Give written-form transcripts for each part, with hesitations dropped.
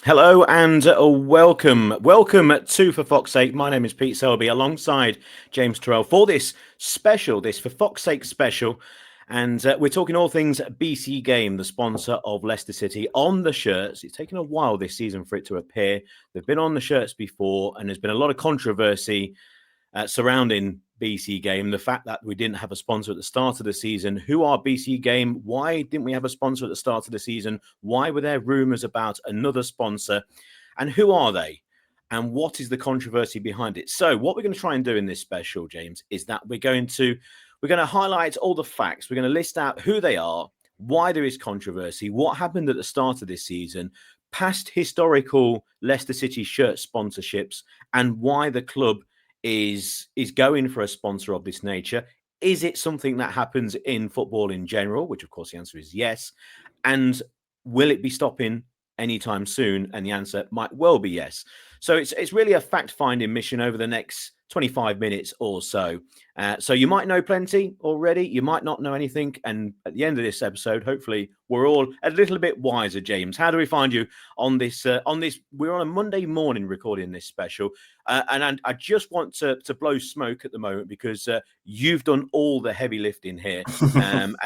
Hello and welcome. Welcome to For Fox's Sake. My name is Pete Selby alongside James Terrell for this special, this For Fox's Sake special. And we're talking all things BC Game, the sponsor of Leicester City, on the shirts. It's taken a while this season for it to appear. They've been on the shirts before, and there's been a lot of controversy surrounding BC Game. The fact that we didn't have a sponsor at the start of the season. Who are BC Game? Why didn't we have a sponsor at the start of the season? Why were there rumours about another sponsor? And who are they? And what is the controversy behind it? So what we're going to try and do in this special, James, is that we're going to highlight all the facts. We're going to list out who they are, why there is controversy, what happened at the start of this season, past historical Leicester City shirt sponsorships, and why the club is going for a sponsor of this nature. Is it something that happens in football in general? Which, of course, the answer is yes. And will it be stopping anytime soon? And the answer might well be yes. So it's really a fact-finding mission over the next 25 minutes or so. So you might know plenty already. You might not know anything. And at the end of this episode, hopefully, we're all a little bit wiser. James, how do we find you on this? We're on a Monday morning recording this special, and I just want to blow smoke at the moment because you've done all the heavy lifting here,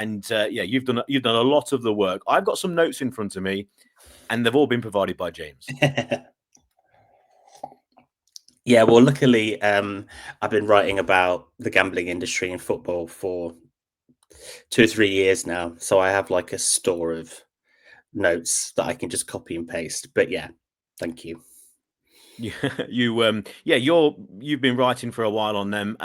you've done a lot of the work. I've got some notes in front of me, and they've all been provided by James. Yeah, well, luckily, I've been writing about the gambling industry in football for 2 or 3 years now, so I have like a store of notes that I can just copy and paste. But yeah, thank you. You've been writing for a while on them.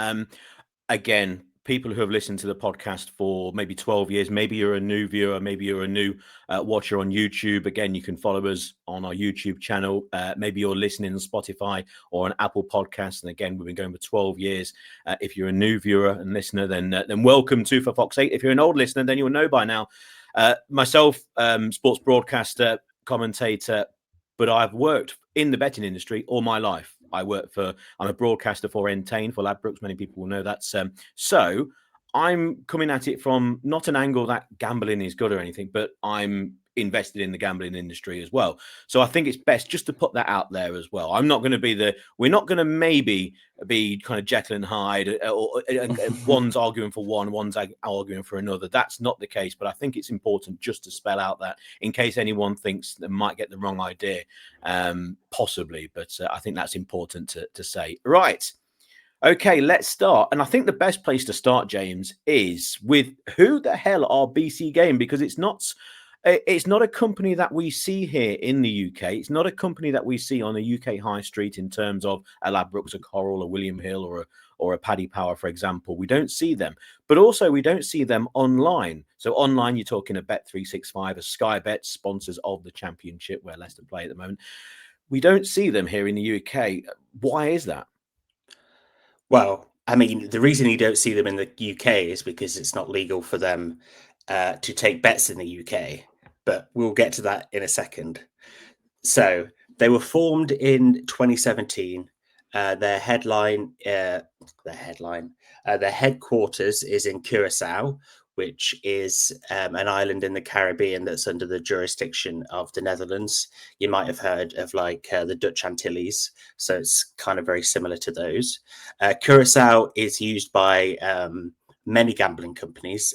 Again, people who have listened to the podcast for maybe 12 years, maybe you're a new viewer, maybe you're a new watcher on YouTube. Again, you can follow us on our YouTube channel. Maybe you're listening on Spotify or on Apple Podcasts. And again, we've been going for 12 years. If you're a new viewer and listener, then welcome to For Fox's Sake. If you're an old listener, then you'll know by now. Myself, sports broadcaster, commentator, but I've worked in the betting industry all my life. I'm a broadcaster for Entain, for Ladbrokes. Many people will know that. So I'm coming at it from not an angle that gambling is good or anything, but I'm invested in the gambling industry as well. So I think it's best just to put that out there as well. I'm not going to be we're not going to maybe be kind of Jekyll and Hyde, or one's arguing for one, one's arguing for another. That's not the case, but I think it's important just to spell out that in case anyone thinks they might get the wrong idea, possibly. But I think that's important to say. Right. Okay, let's start. And I think the best place to start, James, is with who the hell are BC Game? Because it's not a company that we see here in the UK. It's not a company that we see on a UK high street in terms of a Ladbrokes, a Coral, a William Hill, or a Paddy Power, for example. We don't see them. But also we don't see them online. So online, you're talking a Bet365, a Sky Bet, sponsors of the Championship where Leicester play at the moment. We don't see them here in the UK. Why is that? Well, I mean, the reason you don't see them in the UK is because it's not legal for them to take bets in the UK. But we'll get to that in a second. So they were formed in 2017. Their headquarters is in Curacao, which is an island in the Caribbean that's under the jurisdiction of the Netherlands. You might have heard of the Dutch Antilles, so it's kind of very similar to those. Curacao is used by many gambling companies.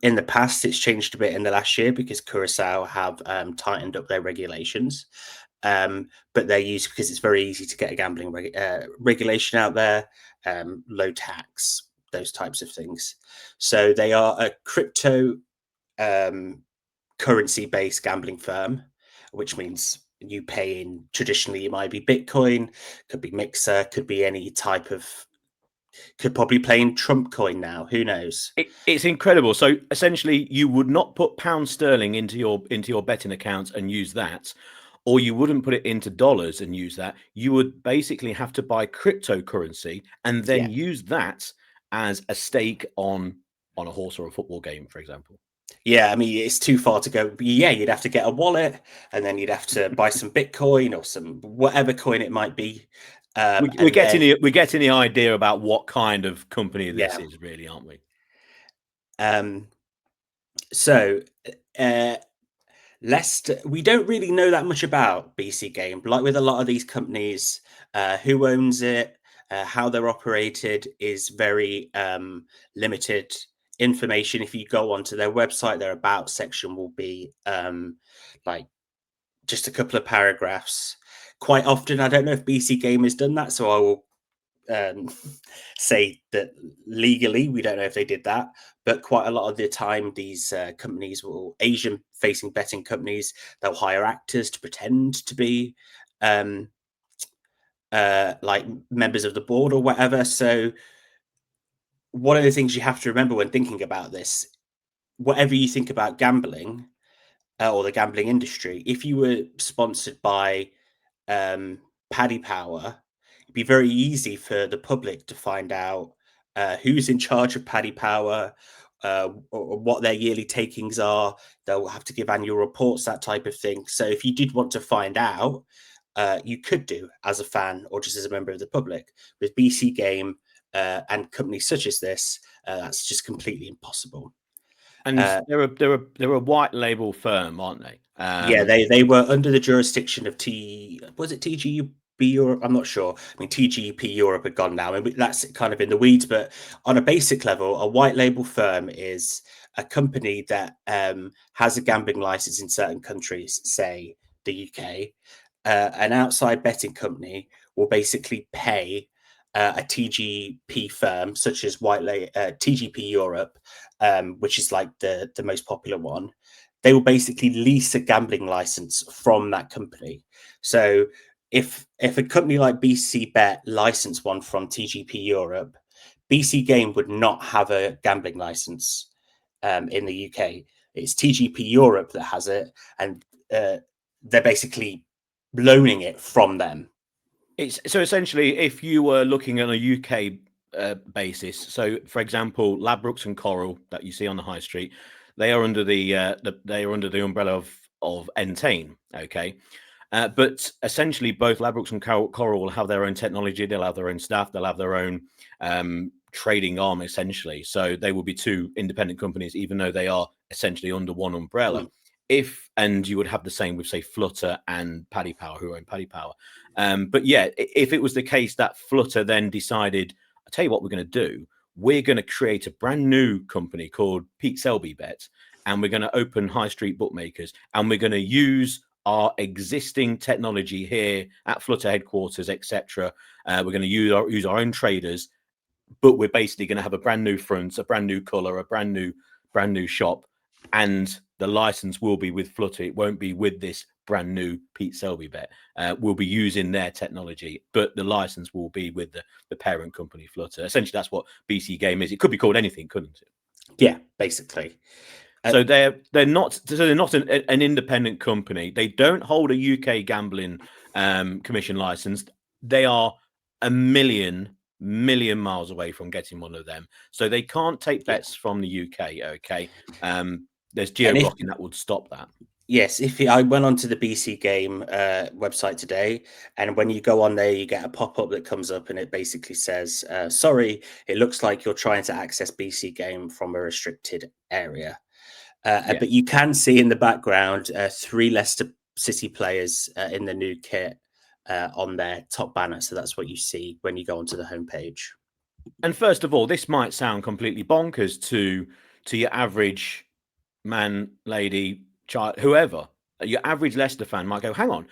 In the past, it's changed a bit in the last year because Curacao have tightened up their regulations. But they're used because it's very easy to get a gambling regulation out there, low tax, those types of things. So they are a crypto currency-based gambling firm, which means you pay in, traditionally it might be Bitcoin, could be Mixer, could be any type of, could probably play in Trump coin now. Who knows? It's incredible. So essentially, you would not put pound sterling into your betting accounts and use that, or you wouldn't put it into dollars and use that. You would basically have to buy cryptocurrency and then use that as a stake on a horse or a football game, for example. Yeah, I mean, it's too far to go. But yeah, you'd have to get a wallet, and then you'd have to buy some Bitcoin or some whatever coin it might be. We're getting the idea about what kind of company this is, really, aren't we? So Leicester, we don't really know that much about BC Game. Like with a lot of these companies, who owns it, how they're operated is very limited information. If you go onto their website, their about section will be like just a couple of paragraphs. Quite often, I don't know if BC Game has done that, so I will um, say that legally we don't know if they did that, but quite a lot of the time these companies will Asian facing betting companies, they'll hire actors to pretend to be um, like members of the board or whatever. So one of the things you have to remember when thinking about this, whatever you think about gambling or the gambling industry, if you were sponsored by Paddy Power, it'd be very easy for the public to find out who's in charge of Paddy Power, or what their yearly takings are. They'll have to give annual reports, that type of thing. So if you did want to find out, you could do as a fan or just as a member of the public. With BC Game and companies such as this, that's just completely impossible. And they're a white label firm, aren't they? Yeah, they were under the jurisdiction of was it TGP Europe? I'm not sure. I mean, TGP Europe had gone now, and that's kind of in the weeds. But on a basic level, a white label firm is a company that has a gambling license in certain countries, say the UK. An outside betting company will basically pay a TGP firm, such as TGP Europe, which is like the most popular one. They will basically lease a gambling license from that company. So if a company like BC Bet licensed one from TGP Europe, BC Game would not have a gambling license in the UK. It's TGP Europe that has it, and they're basically loaning it from them. It's so essentially, if you were looking at a UK basis, so for example, Ladbrokes and Coral that you see on the high street, they are under they are under the umbrella of Entain, okay. But essentially, both Ladbrokes and Coral will have their own technology. They'll have their own staff. They'll have their own trading arm, essentially. So they will be two independent companies, even though they are essentially under one umbrella. Mm. And you would have the same with, say, Flutter and Paddy Power, who own Paddy Power. But yeah, if it was the case that Flutter then decided, I'll tell you what we're going to do. We're going to create a brand new company called Pete Selby Bet, and we're going to open high street bookmakers, and we're going to use our existing technology here at Flutter headquarters, etc. We're going to use our own traders, but we're basically going to have a brand new front, a brand new color, a brand new shop, and the license will be with Flutter. It won't be with this brand new Pete Selby Bet. We'll be using their technology, but the license will be with the parent company, Flutter. Essentially, that's what BC Game is. It could be called anything, couldn't it? Yeah, basically. So they're not an independent company. They don't hold a UK gambling commission license. They are a million miles away from getting one of them. So they can't take bets from the UK. Okay, there's geo blocking that would stop that. Yes, I went onto the BC Game website today, and when you go on there, you get a pop-up that comes up, and it basically says, "Sorry, it looks like you're trying to access BC Game from a restricted area." But you can see in the background 3 Leicester City players in the new kit on their top banner. So that's what you see when you go onto the homepage. And first of all, this might sound completely bonkers to your average man, lady, child, whoever. Your average Leicester fan might go, hang on,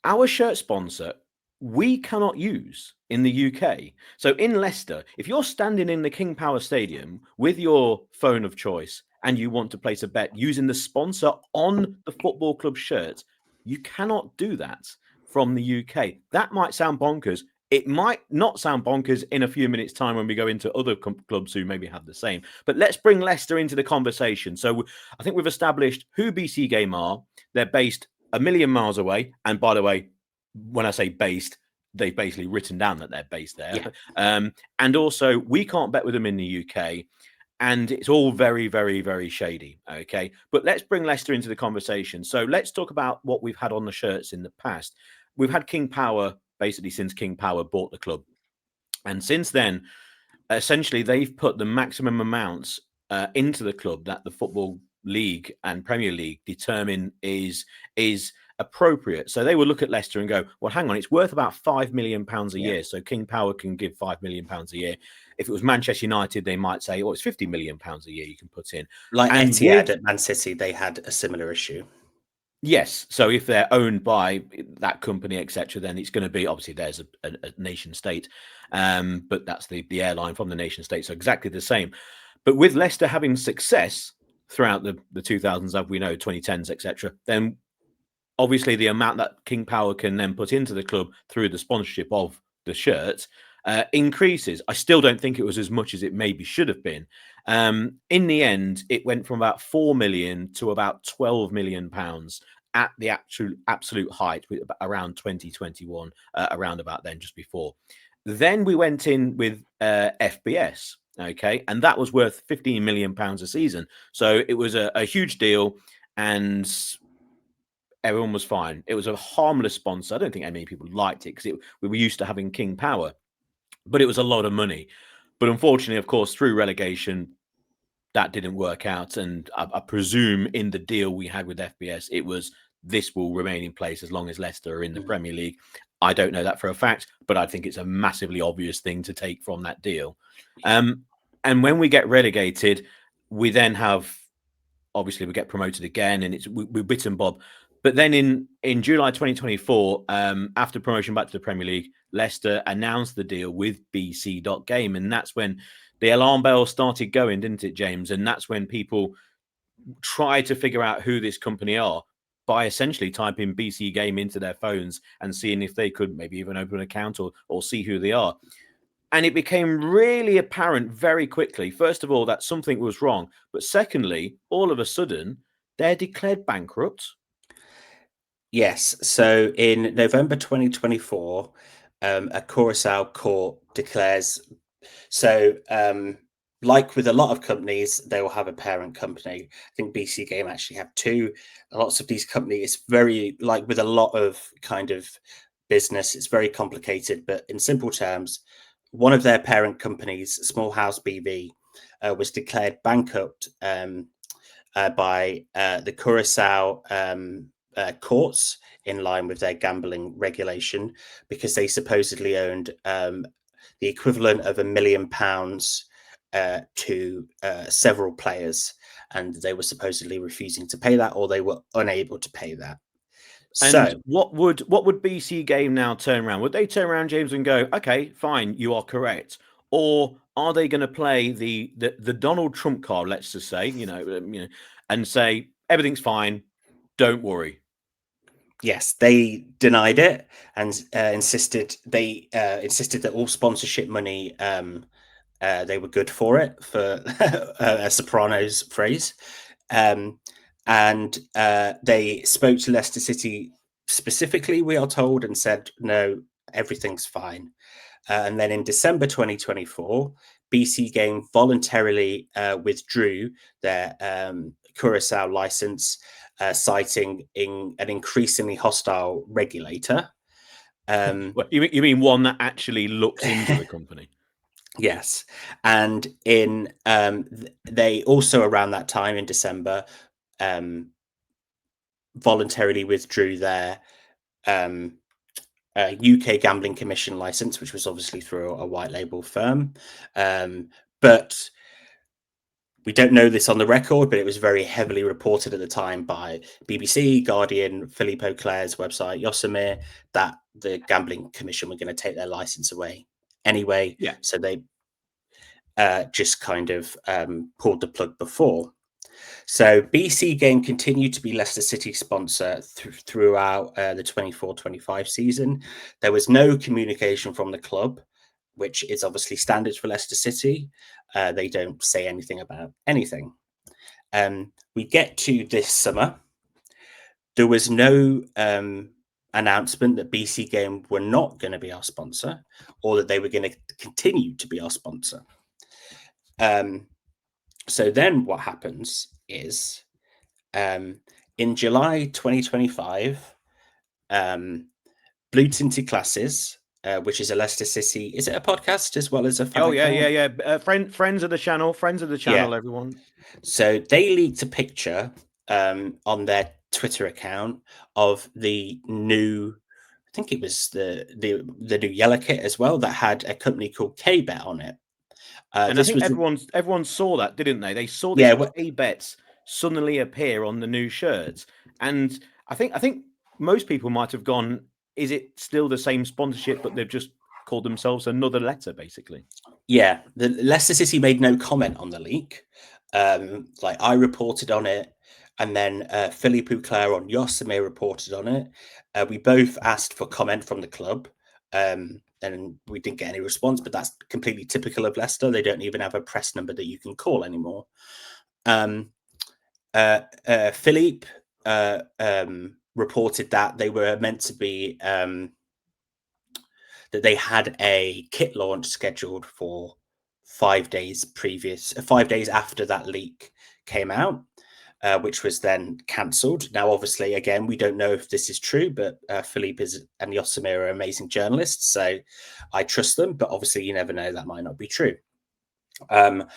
our shirt sponsor we cannot use in the UK. So in Leicester, if you're standing in the King Power Stadium with your phone of choice and you want to place a bet using the sponsor on the football club shirt, you cannot do that from the UK. That might sound bonkers. It might not sound bonkers in a few minutes' time when we go into other clubs who maybe have the same. But let's bring Leicester into the conversation. So I think we've established who BC Game are. They're based a million miles away. And by the way, when I say based, they've basically written down that they're based there. Yeah. And also, we can't bet with them in the UK. And it's all very, very, very shady. Okay. But let's bring Leicester into the conversation. So let's talk about what we've had on the shirts in the past. We've had King Power basically since King Power bought the club. And since then, essentially, they've put the maximum amounts into the club that the football League and Premier League determine is appropriate. So they would look at Leicester and go, well, hang on, it's worth about £5 million a Yeah. year. So King Power can give £5 million a year. If it was Manchester United, they might say, oh, it's £50 million a year you can put in. Like And Etihad with at Man City, they had a similar issue. yes, so if they're owned by that company, etc., then it's going to be obviously there's a nation state, but that's the airline from the nation state, so exactly the same. But with Leicester having success throughout the 2000s, as we know, 2010s, etc., then obviously the amount that King Power can then put into the club through the sponsorship of the shirt increases. I still don't think it was as much as it maybe should have been. In the end, it went from about 4 million to about 12 million pounds at the absolute height, with around 2021, around about then, just before. Then we went in with FBS, okay, and that was worth 15 million pounds a season. So it was a huge deal, and everyone was fine. It was a harmless sponsor. I don't think many people liked it because we were used to having King Power, but it was a lot of money. But unfortunately, of course, through relegation, that didn't work out. And I presume in the deal we had with FBS, it was this will remain in place as long as Leicester are in the Premier League. I don't know that for a fact, but I think it's a massively obvious thing to take from that deal. And when we get relegated, we then have obviously we get promoted again, and we're bit and bob. But then in July 2024, after promotion back to the Premier League, Leicester announced the deal with BC Game, and that's when the alarm bell started going, didn't it, James? And that's when people tried to figure out who this company are by essentially typing BC Game into their phones and seeing if they could maybe even open an account or see who they are. And it became really apparent very quickly, first of all, that something was wrong. But secondly, all of a sudden, they're declared bankrupt. Yes. So in November 2024, a Curacao court declares. So, like with a lot of companies, they will have a parent company. I think BC Game actually have two. Lots of these companies, very like with a lot of kind of business, it's very complicated. But in simple terms, one of their parent companies, Small House BV, was declared bankrupt by the Curacao courts in line with their gambling regulation because they supposedly owned the equivalent of £1 million to several players, and they were supposedly refusing to pay that, or they were unable to pay that. And So, what would BC Game now turn around? Would they turn around, James, and go, "Okay, fine, you are correct," or are they going to play the Donald Trump card? Let's just say, and say everything's fine, don't worry. yes, they denied it and insisted that all sponsorship money they were good for it, for a Sopranos phrase. And they spoke to Leicester City specifically, we are told, and said, no, everything's fine. And then in December 2024, BC Game voluntarily withdrew their Curacao license, citing an increasingly hostile regulator. Well, you mean one that actually looks into the company? Yes, and they also around that time in December voluntarily withdrew their UK Gambling Commission license, which was obviously through a white label firm. But we don't know this on the record, but it was very heavily reported at the time by BBC, Guardian, Philippe Auclair's website, Yosemir, that the Gambling Commission were going to take their license away anyway. Yeah. So they just kind of pulled the plug before. So BC Game continued to be Leicester City sponsor throughout the 24-25 season. There was no communication from the club, which is obviously standard for Leicester City. They don't say anything about anything. We get to this summer. There was no announcement that BC Game were not going to be our sponsor or that they were going to continue to be our sponsor. So then what happens is in July 2025, blue tinted glasses which is a Leicester City. Is it a podcast as well as a fan Oh yeah, account? yeah, yeah. Friends of the channel, friends of the Yeah. channel, everyone. So they leaked a picture on their Twitter account of the new, I think it was the new yellow kit as well, that had a company called KBET on it. And I This think was everyone saw that, didn't they? They saw this yeah, KBET suddenly appear on the new shirts, and I think most people might have gone, "Is it still the same sponsorship, but they've just called themselves another letter, basically?" yeah. The Leicester City made no comment on the leak. Like I reported on it, and then Philippe Auclair on Yosemite reported on it. We both asked for comment from the club, and we didn't get any response. But that's completely typical of Leicester. They don't even have a press number that you can call anymore. Philippe reported that they were meant to be that they had a kit launch scheduled for 5 days after that leak came out, which was then cancelled. Now, obviously, again, we don't know if this is true, but Philippe and Yosemite are amazing journalists, so I trust them. But obviously, you never know; that might not be true. That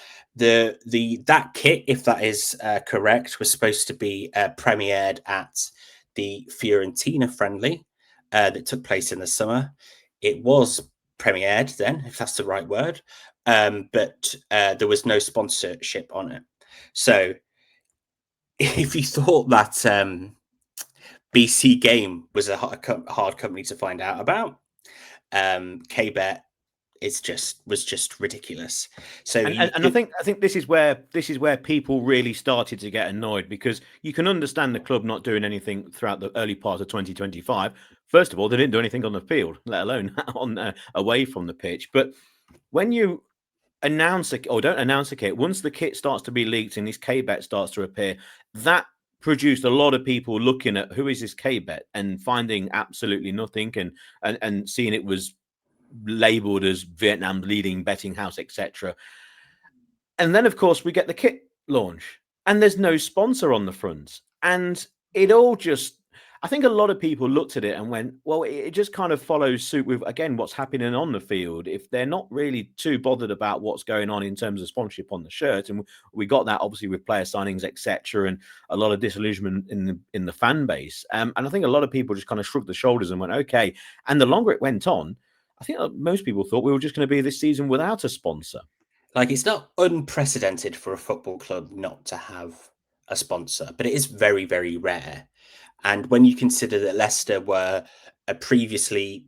kit, if that is correct, was supposed to be premiered at the Fiorentina friendly that took place in the summer. It was premiered then, if that's the right word, but there was no sponsorship on it. So if you thought that BC Game was a hard company to find out about, KBET was just ridiculous. So And I think this is where people really started to get annoyed, because you can understand the club not doing anything throughout the early part of 2025. First of all, they didn't do anything on the field, let alone on away from the pitch. But when you announce a or don't announce a kit, once the kit starts to be leaked and this KBET starts to appear, that produced a lot of people looking at who is this KBET and finding absolutely nothing, and seeing it was labeled as Vietnam's leading betting house, etc. And then, of course, we get the kit launch, and there's no sponsor on the front. And it all just, I think a lot of people looked at it and went, well, it just kind of follows suit with, again, what's happening on the field. If they're not really too bothered about what's going on in terms of sponsorship on the shirt, and we got that obviously with player signings, etc., and a lot of disillusionment in the fan base. And I think a lot of people just kind of shrugged the shoulders and went, okay. And the longer it went on, I think most people thought we were just going to be this season without a sponsor. like it's not unprecedented for a football club not to have a sponsor, but it is very, very rare. And when you consider that Leicester were previously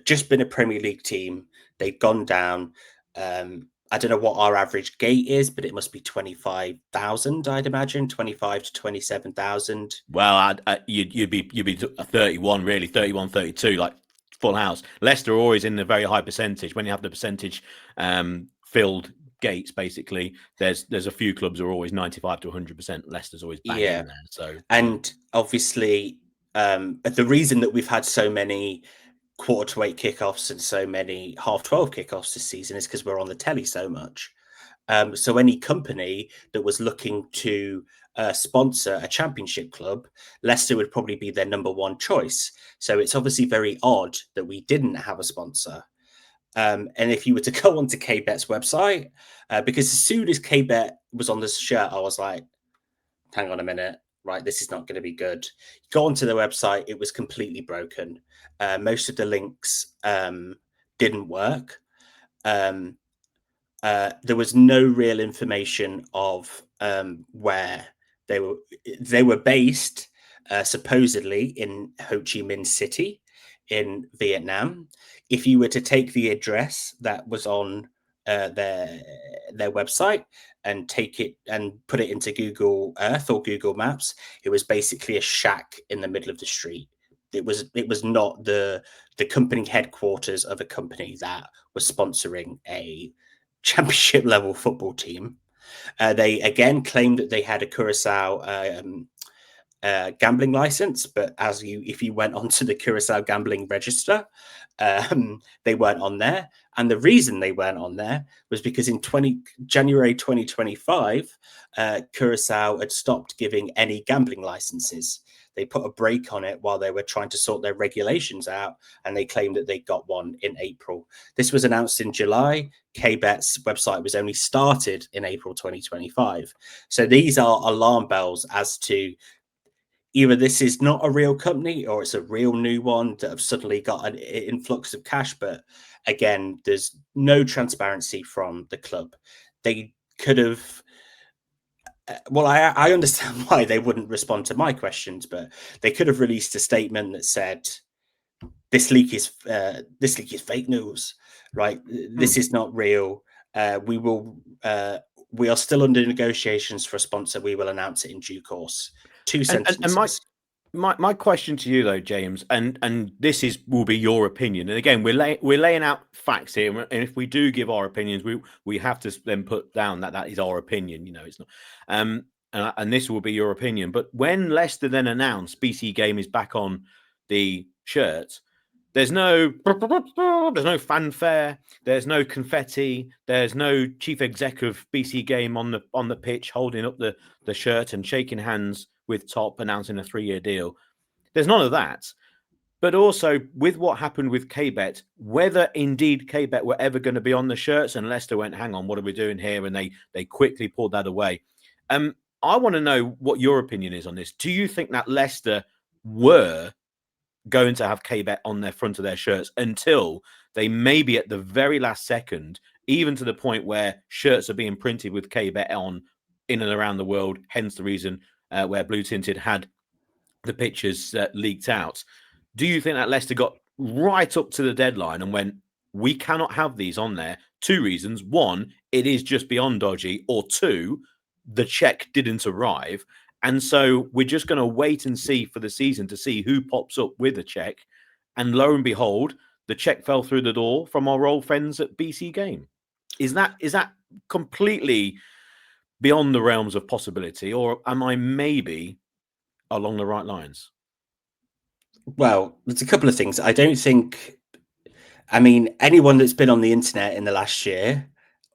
just been a Premier League team, they'd gone down. I don't know what our average gate is, but it must be 25,000, I'd imagine, 25 to 27,000. Well, you'd be 31, really, 31, 32, like full house. Leicester are always in the very high percentage. When you have the percentage filled gates, basically, there's a few clubs are always 95 to 100%. Leicester's always bang Yeah. in there. So, And obviously, the reason that we've had so many quarter to eight kickoffs and so many half 12 kickoffs this season is because we're on the telly so much. So any company that was looking to sponsor a championship club, Leicester would probably be their number one choice. So it's obviously very odd that we didn't have a sponsor. And if you were to go onto KBET's website, because as soon as KBET was on this shirt, I was like, hang on a minute, right, this is not going to be good. Go onto the website, it was completely broken. Most of the links didn't work. There was no real information of where they were. They were based supposedly in Ho Chi Minh City in Vietnam. If you were to take the address that was on their website and take it and put it into Google Earth or Google Maps, it was basically a shack in the middle of the street. It was not the company headquarters of a company that was sponsoring a championship level football team. They again claimed that they had a Curacao gambling license, but if you went onto the Curacao gambling register, they weren't on there. And the reason they weren't on there was because in January 2025, Curacao had stopped giving any gambling licenses. They put a brake on it while they were trying to sort their regulations out, and they claimed that they got one in April. This was announced in July. KBET's website was only started in April 2025. So these are alarm bells as to either this is not a real company or it's a real new one that have suddenly got an influx of cash. But again, there's no transparency from the club. They could have. Well, I understand why they wouldn't respond to my questions, but they could have released a statement that said this leak is fake news, right? This is not real. We are still under negotiations for a sponsor. We will announce it in due course. Two sentences. And my question to you though, James, and this will be your opinion. And again, we're laying out facts here, and if we do give our opinions, we have to then put down that is our opinion. You know, it's not. And this will be your opinion. But when Leicester then announced BC Game is back on the shirts, there's no fanfare, there's no confetti, there's no chief exec of BC Game on the pitch holding up the shirt and shaking hands with Top announcing a 3-year deal. There's none of that. But also with what happened with KBET, whether indeed KBET were ever going to be on the shirts, and Leicester went, hang on, what are we doing here? And they quickly pulled that away. I want to know what your opinion is on this. Do you think that Leicester were going to have KBET on their front of their shirts until they maybe at the very last second, even to the point where shirts are being printed with KBET on in and around the world, hence the reason where Blue Tinted had the pictures leaked out. Do you think that Leicester got right up to the deadline and went, we cannot have these on there? 2 reasons. 1, it is just beyond dodgy, or 2, the check didn't arrive. And so we're just going to wait and see for the season to see who pops up with a check. And lo and behold, the check fell through the door from our old friends at BC Game. Is that completely beyond the realms of possibility, or am I maybe along the right lines? Well, there's a couple of things. I mean, anyone that's been on the internet in the last year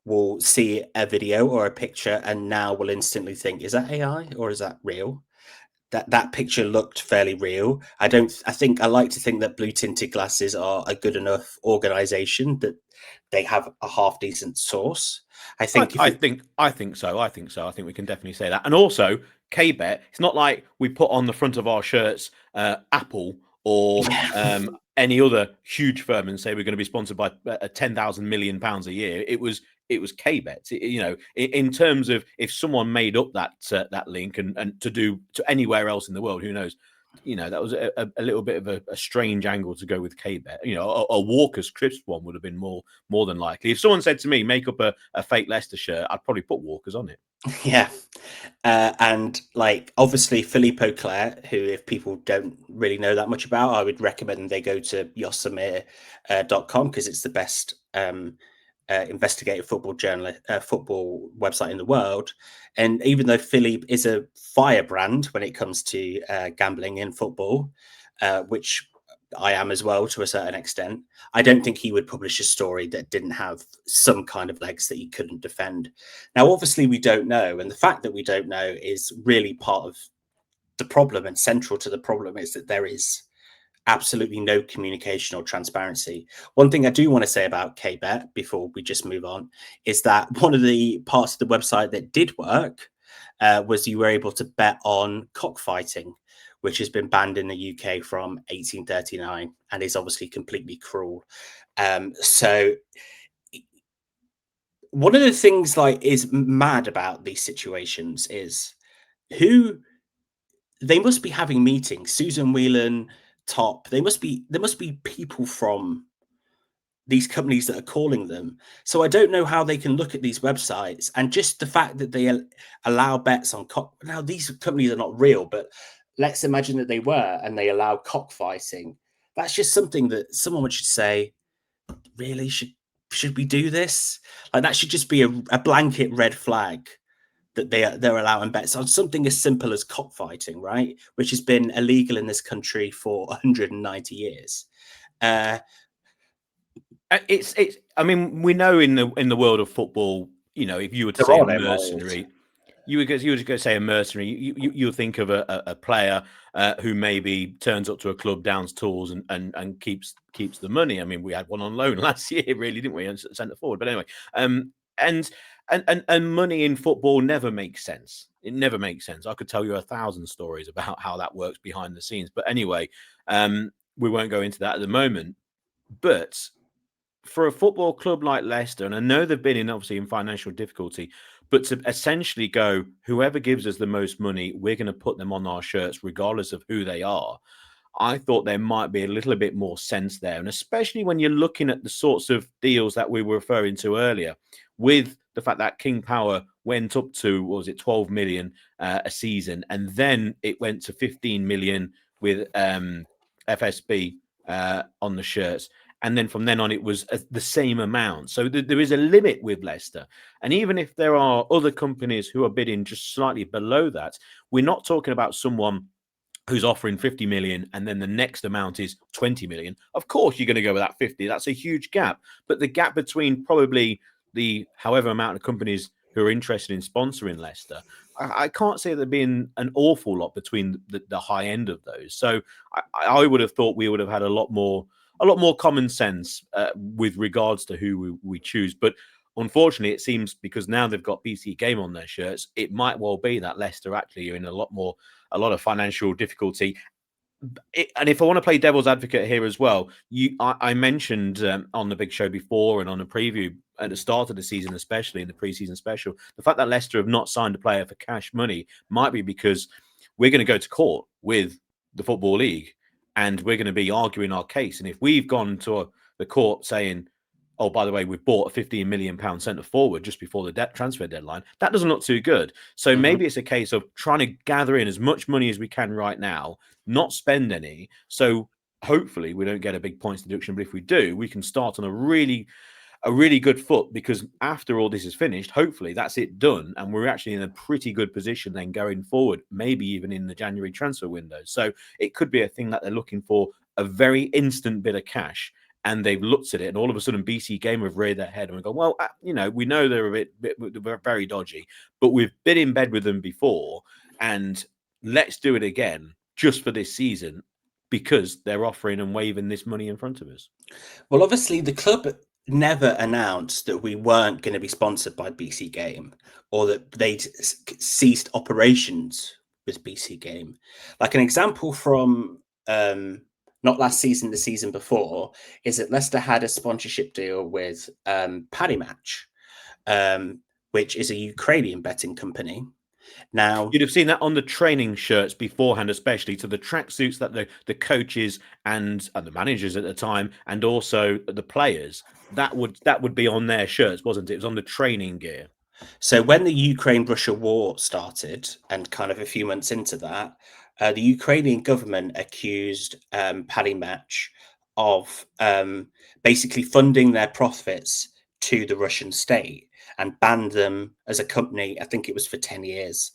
will see a video or a picture and now will instantly think, is that AI or is that real? That picture looked fairly real. I like to think that Blue Tinted Glasses are a good enough organization that they have a half decent source. I think so. I think we can definitely say that. And also KBET, it's not like we put on the front of our shirts Apple or any other huge firm and say we're going to be sponsored by 10,000 million pounds a year. It was KBET. You know, in terms of if someone made up that link and to anywhere else in the world, who knows? You know, that was a little bit of a strange angle to go with KBET. You know, a Walker's Crisp one would have been more than likely. If someone said to me, make up a fake Leicester shirt, I'd probably put Walker's on it. Yeah. And like obviously Philippe Auclair, who if people don't really know that much about, I would recommend they go to yosemir.com because it's the best investigative football football website in the world. And even though Philippe is a firebrand when it comes to gambling in football, which I am as well to a certain extent, I don't think he would publish a story that didn't have some kind of legs that he couldn't defend. Now, obviously, we don't know. And the fact that we don't know is really part of the problem, and central to the problem is that there is absolutely no communication or transparency. One thing I do want to say about KBET before we just move on is that one of the parts of the website that did work was you were able to bet on cockfighting, which has been banned in the UK from 1839 and is obviously completely cruel. So one of the things like is mad about these situations is they must be having meetings. Susan Whelan, Top, there must be people from these companies that are calling them. So I don't know how they can look at these websites and just the fact that they allow bets on now these companies are not real, but let's imagine that they were and they allow cockfighting. That's just something that someone should say, really, should we do this? Like that should just be a blanket red flag that they're allowing bets on something as simple as cockfighting, right? Which has been illegal in this country for 190 years. I mean, we know in the world of football, you know, if you were to say a mercenary, you were going to say a mercenary. You think of a player who maybe turns up to a club, downs tools, and keeps the money. I mean, we had one on loan last year, really, didn't we? And centre forward. But anyway, and money in football never makes sense. It never makes sense. I could tell you 1,000 stories about how that works behind the scenes. But anyway, we won't go into that at the moment. But for a football club like Leicester, and I know they've been obviously in financial difficulty, but to essentially go, whoever gives us the most money, we're going to put them on our shirts, regardless of who they are. I thought there might be a little bit more sense there. And especially when you're looking at the sorts of deals that we were referring to earlier, with the fact that King Power went up to, what was it, 12 million a season, and then it went to 15 million with FSB on the shirts. And then from then on, it was the same amount. So there is a limit with Leicester. And even if there are other companies who are bidding just slightly below that, we're not talking about someone who's offering 50 million and then the next amount is 20 million. Of course, you're going to go with that 50. That's a huge gap. But the gap between probably the however amount of companies who are interested in sponsoring Leicester, I can't say there being an awful lot between the high end of those. So I would have thought we would have had a lot more common sense with regards to who we choose. But unfortunately, it seems because now they've got BC Game on their shirts, it might well be that Leicester actually are in a lot of financial difficulty. And if I want to play devil's advocate here as well, I mentioned on the big show before and on a preview at the start of the season, especially in the preseason special, the fact that Leicester have not signed a player for cash money might be because we're going to go to court with the Football League and we're going to be arguing our case. And if we've gone to the court saying, oh, by the way, we've bought a £15 million centre forward just before the transfer deadline, that doesn't look too good. So maybe it's a case of trying to gather in as much money as we can right now, not spend any. So hopefully we don't get a big points deduction. But if we do, we can start on a really good foot, because after all this is finished, hopefully that's it done. And we're actually in a pretty good position then going forward, maybe even in the January transfer window. So it could be a thing that they're looking for, a very instant bit of cash. And they've looked at it, and all of a sudden, BC Game have reared their head and we go, well, we know they're a bit very dodgy, but we've been in bed with them before, and let's do it again just for this season because they're offering and waving this money in front of us. Well, obviously, the club never announced that we weren't going to be sponsored by BC Game or that they'd ceased operations with BC Game. Like an example from not last season, the season before, is that Leicester had a sponsorship deal with Paddy Match, which is a Ukrainian betting company. Now, you'd have seen that on the training shirts beforehand, especially to the tracksuits that the coaches and the managers at the time, and also the players, that would be on their shirts, wasn't it? It was on the training gear. So when the Ukraine-Russia war started, and kind of a few months into that, the Ukrainian government accused Paddy Match of basically funding their profits to the Russian state and banned them as a company. I think it was for 10 years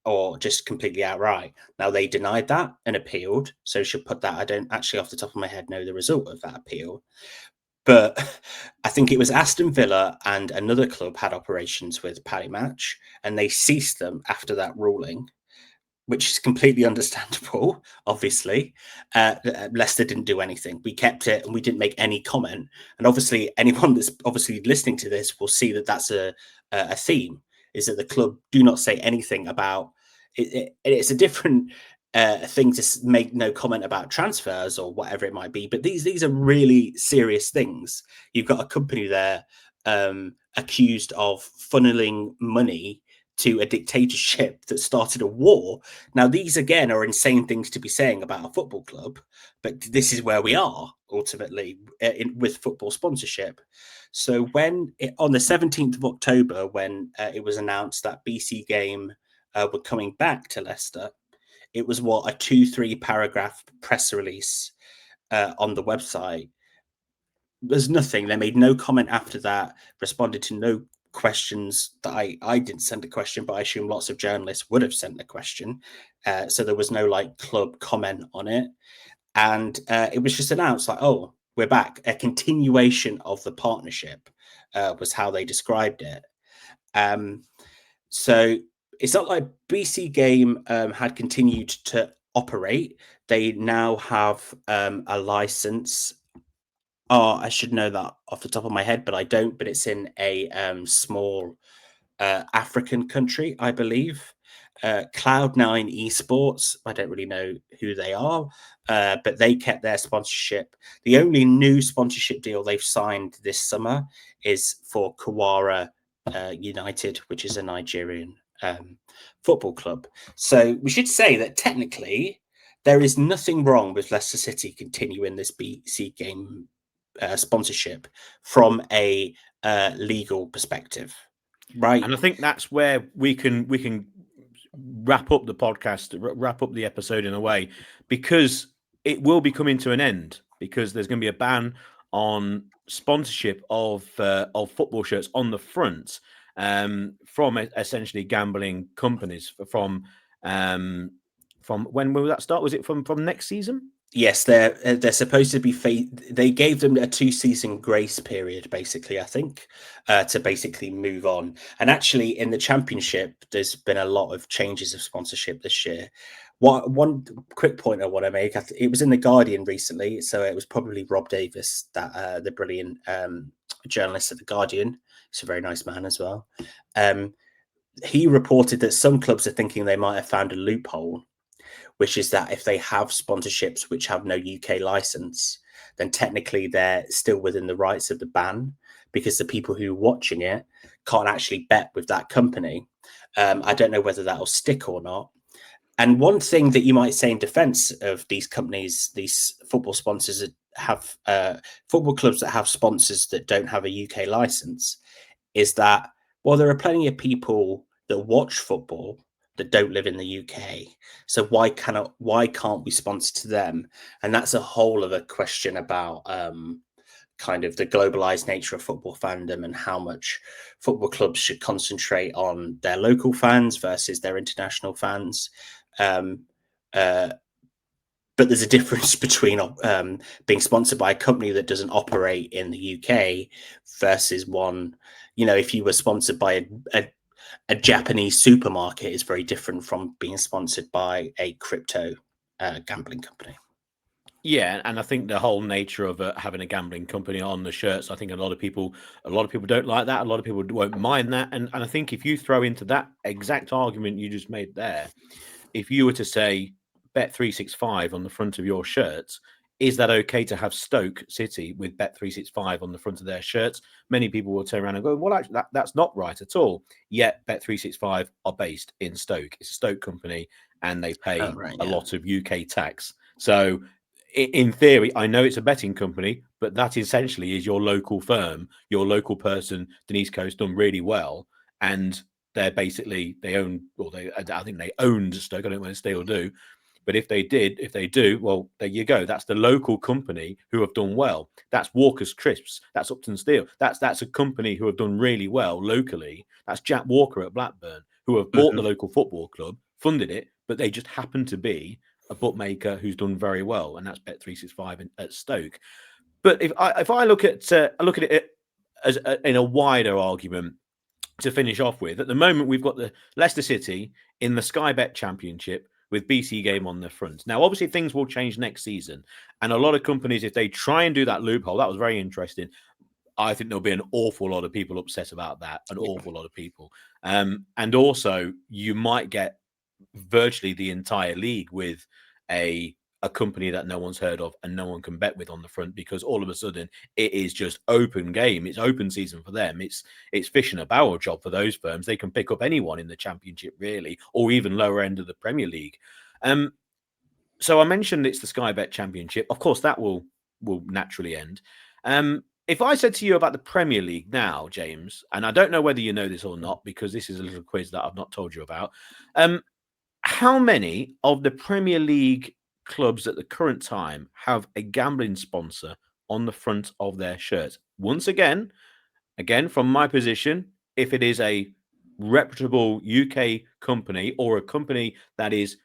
or just completely outright. Now, they denied that and appealed. So should put that. I don't actually off the top of my head know the result of that appeal. But I think it was Aston Villa and another club had operations with Paddy Match, and they ceased them after that ruling, which is completely understandable, obviously. Leicester didn't do anything. We kept it and we didn't make any comment. And obviously, anyone that's obviously listening to this will see that that's a theme, is that the club do not say anything about it. It's a different thing to make no comment about transfers or whatever it might be. But these are really serious things. You've got a company there accused of funneling money to a dictatorship that started a war. Now, these again are insane things to be saying about a football club, but this is where we are ultimately with football sponsorship. So when on the 17th of October, when it was announced that BC Game were coming back to Leicester, it was a 2-3 paragraph press release on the website. There's nothing. They made no comment after that, responded to no questions that I didn't send a question, but I assume lots of journalists would have sent a question. So there was no club comment on it. And it was just announced oh, we're back. A continuation of the partnership was how they described it. So it's not like BC Game had continued to operate. They now have a license. Oh, I should know that off the top of my head, but I don't. But it's in a small African country, I believe. Cloud9 Esports, I don't really know who they are, but they kept their sponsorship. The only new sponsorship deal they've signed this summer is for Kawara United, which is a Nigerian football club. So we should say that technically there is nothing wrong with Leicester City continuing this BC Game sponsorship from a legal perspective. Right. And I think that's where we can wrap up the podcast, wrap up the episode in a way, because it will be coming to an end, because there's going to be a ban on sponsorship of football shirts on the front from essentially gambling companies from when will that start? Was it from next season? Yes, they're supposed to be. They gave them a 2-season grace period, basically. I think to basically move on. And actually, in the championship, there's been a lot of changes of sponsorship this year. One quick point I want to make: it was in the Guardian recently, so it was probably Rob Davis, that the brilliant journalist at the Guardian. He's a very nice man as well. He reported that some clubs are thinking they might have found a loophole, which is that if they have sponsorships which have no UK license, then technically they're still within the rights of the ban, because the people who are watching it can't actually bet with that company. I don't know whether that'll stick or not. And one thing that you might say in defense of these companies, these football sponsors that have football clubs that have sponsors that don't have a UK license, is that, well, there are plenty of people that watch football that don't live in the UK. So why can't we sponsor to them? And that's a whole other question about kind of the globalized nature of football fandom and how much football clubs should concentrate on their local fans versus their international fans. Um, uh, but there's a difference between being sponsored by a company that doesn't operate in the UK versus one, if you were sponsored by a Japanese supermarket, is very different from being sponsored by a crypto gambling company. Yeah, and I think the whole nature of having a gambling company on the shirts, I think a lot of people don't like that. A lot of people won't mind that, and I think if you throw into that exact argument you just made there, if you were to say Bet365 on the front of your shirts, is that okay to have Stoke City with Bet365 on the front of their shirts? Many people will turn around and go, well, actually, that's not right at all. Yet Bet365 are based in Stoke. It's a Stoke company, and they pay a lot of UK tax. So in theory, I know it's a betting company, but that essentially is your local firm, your local person. Denise Coates done really well, and they're basically I think they owned Stoke. I don't know whether they still do, but if they do, well, there you go. That's the local company who have done well. That's Walker's Crisps. That's Upton Steel. That's a company who have done really well locally. That's Jack Walker at Blackburn, who have bought the local football club, funded it, but they just happen to be a bookmaker who's done very well, and that's Bet365 at Stoke. But if I look at it as in a wider argument to finish off with, at the moment we've got the Leicester City in the Sky Bet Championship with BC Game on the front. Now, obviously, things will change next season, and a lot of companies, if they try and do that loophole, that was very interesting. I think there'll be an awful lot of people upset about that, awful lot of people. And also, you might get virtually the entire league with a company that no one's heard of and no one can bet with on the front, because all of a sudden it is just open game. It's open season for them. It's fish and a barrel job for those firms. They can pick up anyone in the Championship, really, or even lower end of the Premier League. So I mentioned it's the Sky Bet Championship. Of course, that will naturally end. If I said to you about the Premier League now, James, and I don't know whether you know this or not, because this is a little quiz that I've not told you about. How many of the Premier League clubs at the current time have a gambling sponsor on the front of their shirts? Once again, from my position, if it is a reputable UK company or a company that is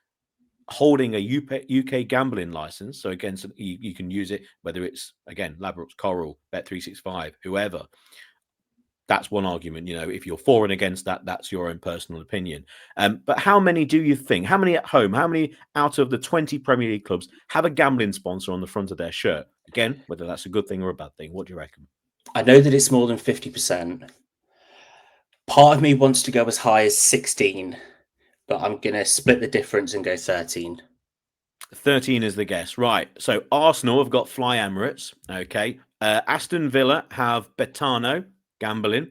holding a UK gambling license, so again, so you can use it, whether it's, again, Ladbrokes, Coral, Bet365, whoever. That's one argument. If you're for and against that, that's your own personal opinion. But how many do you think? How many at home? How many out of the 20 Premier League clubs have a gambling sponsor on the front of their shirt? Again, whether that's a good thing or a bad thing. What do you reckon? I know that it's more than 50%. Part of me wants to go as high as 16, but I'm going to split the difference and go 13. 13 is the guess. Right. So Arsenal have got Fly Emirates. Okay. Aston Villa have Betano, gambling.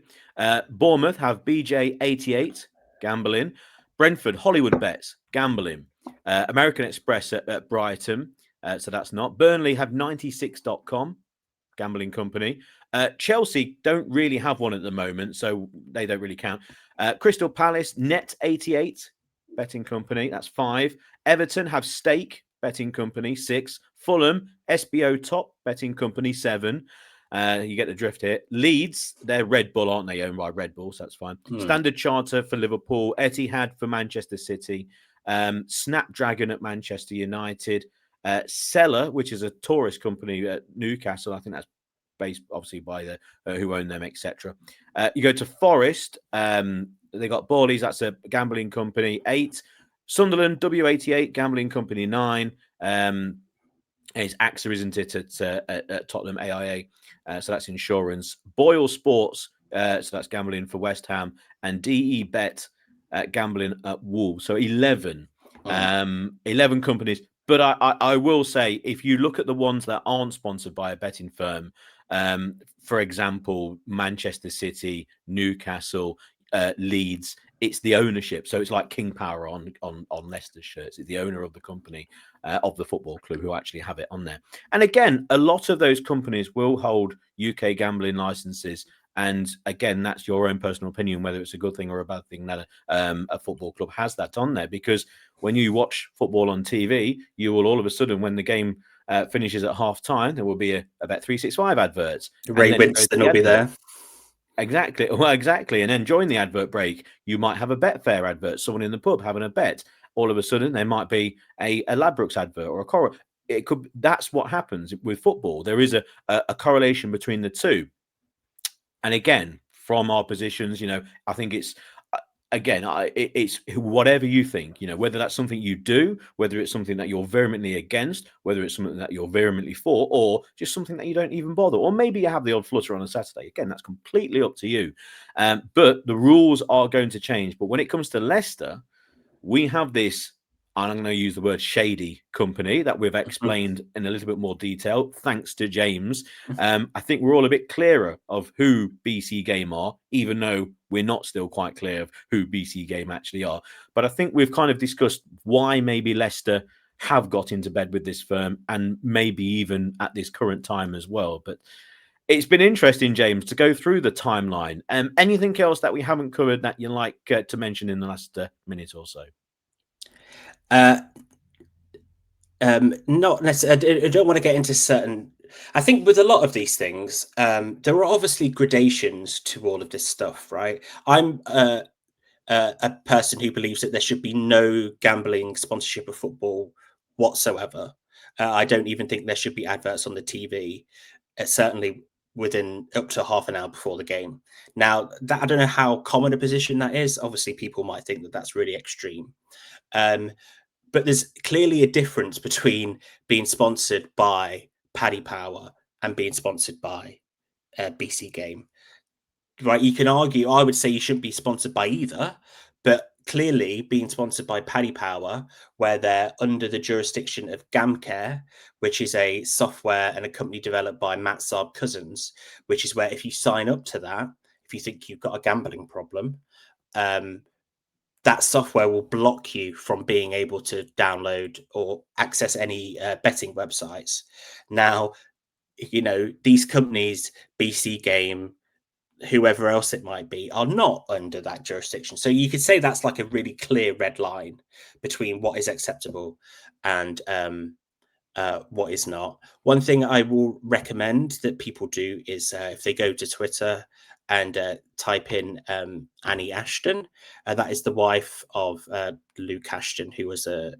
Bournemouth have BJ88, gambling. Brentford, Hollywood Bets, gambling. American Express at Brighton. So that's not. Burnley have 96.com, gambling company. Chelsea don't really have one at the moment, so they don't really count. Crystal Palace, Net88, betting company. That's 5. Everton have Stake, betting company. 6. Fulham, SBO Top, betting company. 7. You get the drift here. Leeds, they're Red Bull, aren't they? Owned by Red Bull, so that's fine. Standard Charter for Liverpool. Etihad for Manchester City. Snapdragon at Manchester United. Seller, which is a tourist company at Newcastle. I think that's based obviously by the who own them, etc. You go to Forest. They got Borley's. That's a gambling company. 8. Sunderland, W88, gambling company. 9. It's AXA, isn't it, at Tottenham, AIA. So that's insurance. Boyle Sports, so that's gambling for West Ham. And DE Bet, gambling at Wolves. So 11. 11 companies. But I will say, if you look at the ones that aren't sponsored by a betting firm, for example, Manchester City, Newcastle, Leeds, it's the ownership. So it's like King Power on Leicester shirts. It's the owner of the company, of the football club, who actually have it on there. And again, a lot of those companies will hold UK gambling licenses. And again, that's your own personal opinion, whether it's a good thing or a bad thing that a football club has that on there. Because when you watch football on TV, you will all of a sudden, when the game finishes at half time, there will be a Bet365 adverts. Ray Winston will be there. Exactly. Well, exactly. And then during the advert break, you might have a Betfair advert, someone in the pub having a bet. All of a sudden, there might be a Ladbrokes advert or a Coral. It could. That's what happens with football. There is a correlation between the two. And again, from our positions, I think it's again, it's whatever you think, whether that's something you do, whether it's something that you're vehemently against, whether it's something that you're vehemently for, or just something that you don't even bother, or maybe you have the odd flutter on a Saturday. Again, that's completely up to you. But the rules are going to change. But when it comes to Leicester, we have this, and I'm going to use the word shady company that we've explained in a little bit more detail, thanks to James. I think we're all a bit clearer of who BC Game are, even though we're not still quite clear of who BC Game actually are. But I think we've kind of discussed why maybe Leicester have got into bed with this firm, and maybe even at this current time as well. But it's been interesting, James, to go through the timeline. Anything else that we haven't covered that you'd like to mention in the last minute or so? Not necessarily. I don't want to get into certain. I think with a lot of these things, there are obviously gradations to all of this stuff, right? I'm a person who believes that there should be no gambling sponsorship of football whatsoever. I don't even think there should be adverts on the TV, certainly within up to half an hour before the game. Now, that I don't know how common a position that is. Obviously, people might think that that's really extreme. But there's clearly a difference between being sponsored by Paddy Power and being sponsored by BC Game. Right? You can argue, I would say you shouldn't be sponsored by either, but clearly being sponsored by Paddy Power, where they're under the jurisdiction of GamCare, which is a software and a company developed by Matt Saab Cousins, which is where if you sign up to that, if you think you've got a gambling problem, that software will block you from being able to download or access any betting websites. Now, these companies, BC Game, whoever else it might be, are not under that jurisdiction. So you could say that's like a really clear red line between what is acceptable and what is not. One thing I will recommend that people do is if they go to Twitter and type in Annie Ashton, that is the wife of Luke Ashton, who was a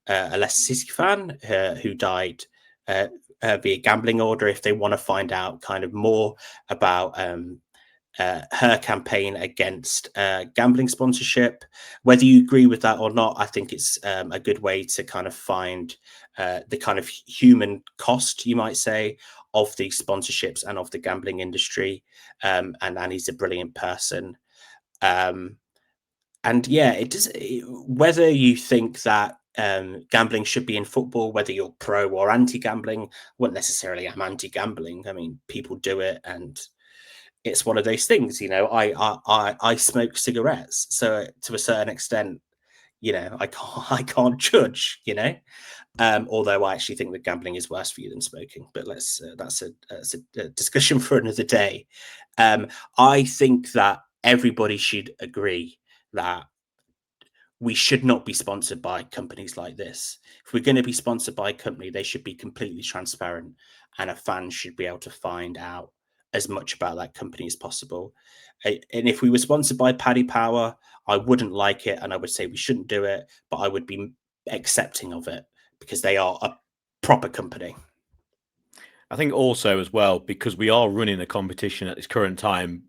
Leicester City fan who died via gambling order. If they want to find out kind of more about her campaign against gambling sponsorship. Whether you agree with that or not, I think it's a good way to kind of find the kind of human cost, you might say, of the sponsorships and of the gambling industry. And Annie's a brilliant person. And yeah, whether you think that gambling should be in football, whether you're pro or anti-gambling, well, necessarily I'm anti-gambling. I mean, people do it, and it's one of those things. I smoke cigarettes, so to a certain extent, I can't judge. Although I actually think that gambling is worse for you than smoking. But that's a discussion for another day. I think that everybody should agree that we should not be sponsored by companies like this. If we're going to be sponsored by a company, they should be completely transparent, and a fan should be able to find out as much about that company as possible. And if we were sponsored by Paddy Power, I wouldn't like it, and I would say we shouldn't do it, but I would be accepting of it because they are a proper company. I think also as well, because we are running a competition at this current time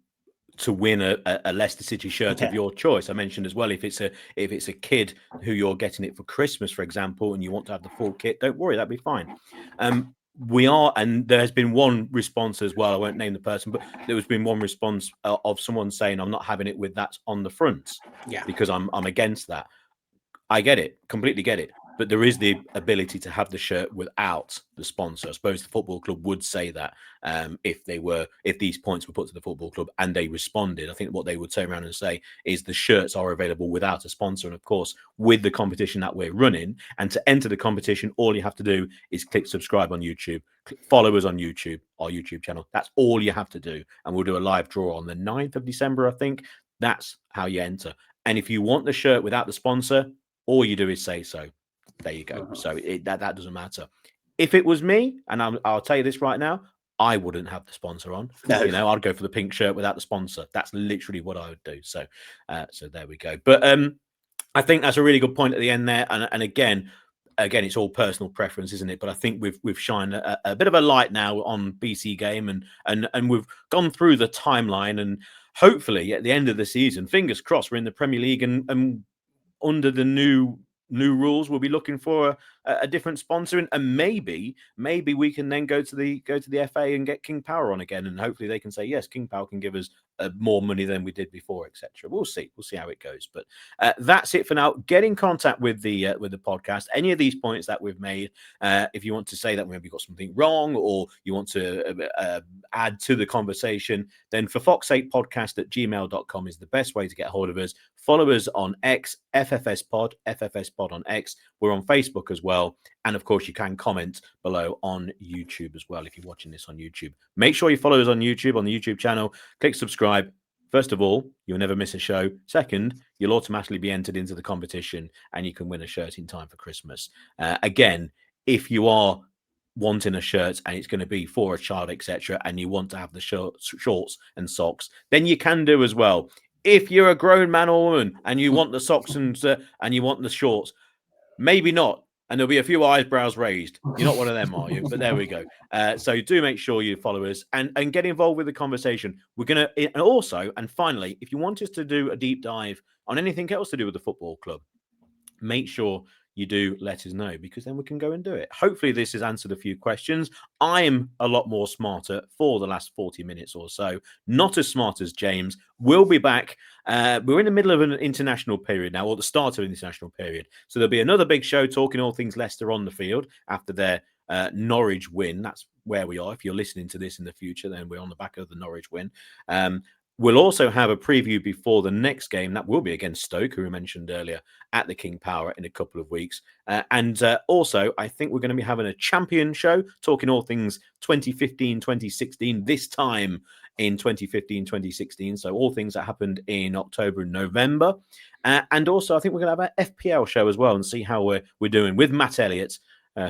to win a Leicester City shirt of your choice. I mentioned as well, if it's a kid who you're getting it for Christmas, for example, and you want to have the full kit, don't worry, that'd be fine. We are, and there has been one response as well. I won't name the person, but there has been one response of someone saying, "I'm not having it with that on the front, because I'm against that." I get it, completely get it. But there is the ability to have the shirt without the sponsor. I suppose the football club would say that if these points were put to the football club and they responded. I think what they would turn around and say is the shirts are available without a sponsor. And of course, with the competition that we're running, and to enter the competition, all you have to do is click subscribe on YouTube, follow us on YouTube, our YouTube channel. That's all you have to do. And we'll do a live draw on the 9th of December, I think. That's how you enter. And if you want the shirt without the sponsor, all you do is say so. There you go. So that doesn't matter. If it was me, and I'll tell you this right now, I wouldn't have the sponsor on. No. I'd go for the pink shirt without the sponsor. That's literally what I would do. So there we go. But I think that's a really good point at the end there. And again, it's all personal preference, isn't it? But I think we've shined a bit of a light now on BC Game, and we've gone through the timeline, and hopefully at the end of the season, fingers crossed, we're in the Premier League, and under the new rules, we'll be looking for a different sponsor, and maybe we can then go to the FA and get King Power on again, and hopefully they can say yes, King Power can give us more money than we did before, etc. We'll see how it goes. But that's it for now. Get in contact with the podcast. Any of these points that we've made, if you want to say that maybe we got something wrong, or you want to add to the conversation, then for fox's sake podcast@gmail.com is the best way to get hold of us. Follow us on X, FFS Pod on X. We're on Facebook as well. And of course, you can comment below on YouTube as well if you're watching this on YouTube. Make sure you follow us on YouTube, on the YouTube channel. Click subscribe. First of all, you'll never miss a show. Second, you'll automatically be entered into the competition, and you can win a shirt in time for Christmas. Again, if you are wanting a shirt and it's going to be for a child, etc., and you want to have the shorts and socks, then you can do as well. If you're a grown man or woman and you want the socks and you want the shorts, maybe not. And there'll be a few eyebrows raised. You're not one of them, are you? But there we go. So do make sure you follow us and get involved with the conversation. We're going to, and also, and finally, if you want us to do a deep dive on anything else to do with the football club, make sure you do let us know, because then we can go and do it. Hopefully this has answered a few questions. I'm a lot more smarter for the last 40 minutes or so. Not as smart as James. We'll be back. We're in the middle of an international period now, or the start of an international period. So there'll be another big show talking all things Leicester on the field after their Norwich win. That's where we are. If you're listening to this in the future, then we're on the back of the Norwich win. We'll also have a preview before the next game. That will be against Stoke, who we mentioned earlier, at the King Power in a couple of weeks. And also, I think we're going to be having a champion show, talking all things 2015, 2016, this time in 2015, 2016. So all things that happened in October and November. And also, I think we're going to have an FPL show as well, and see how we're doing with Matt Elliott,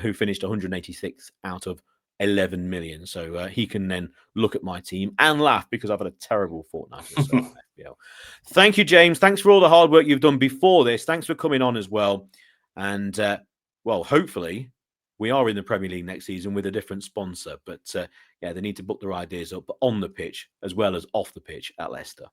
who finished 186th out of 11 million. So he can then look at my team and laugh, because I've had a terrible fortnight or so on FPL. Thank you, James. Thanks for all the hard work you've done before this. Thanks for coming on as well. And well, hopefully we are in the Premier League next season with a different sponsor. But yeah, they need to book their ideas up on the pitch as well as off the pitch at Leicester.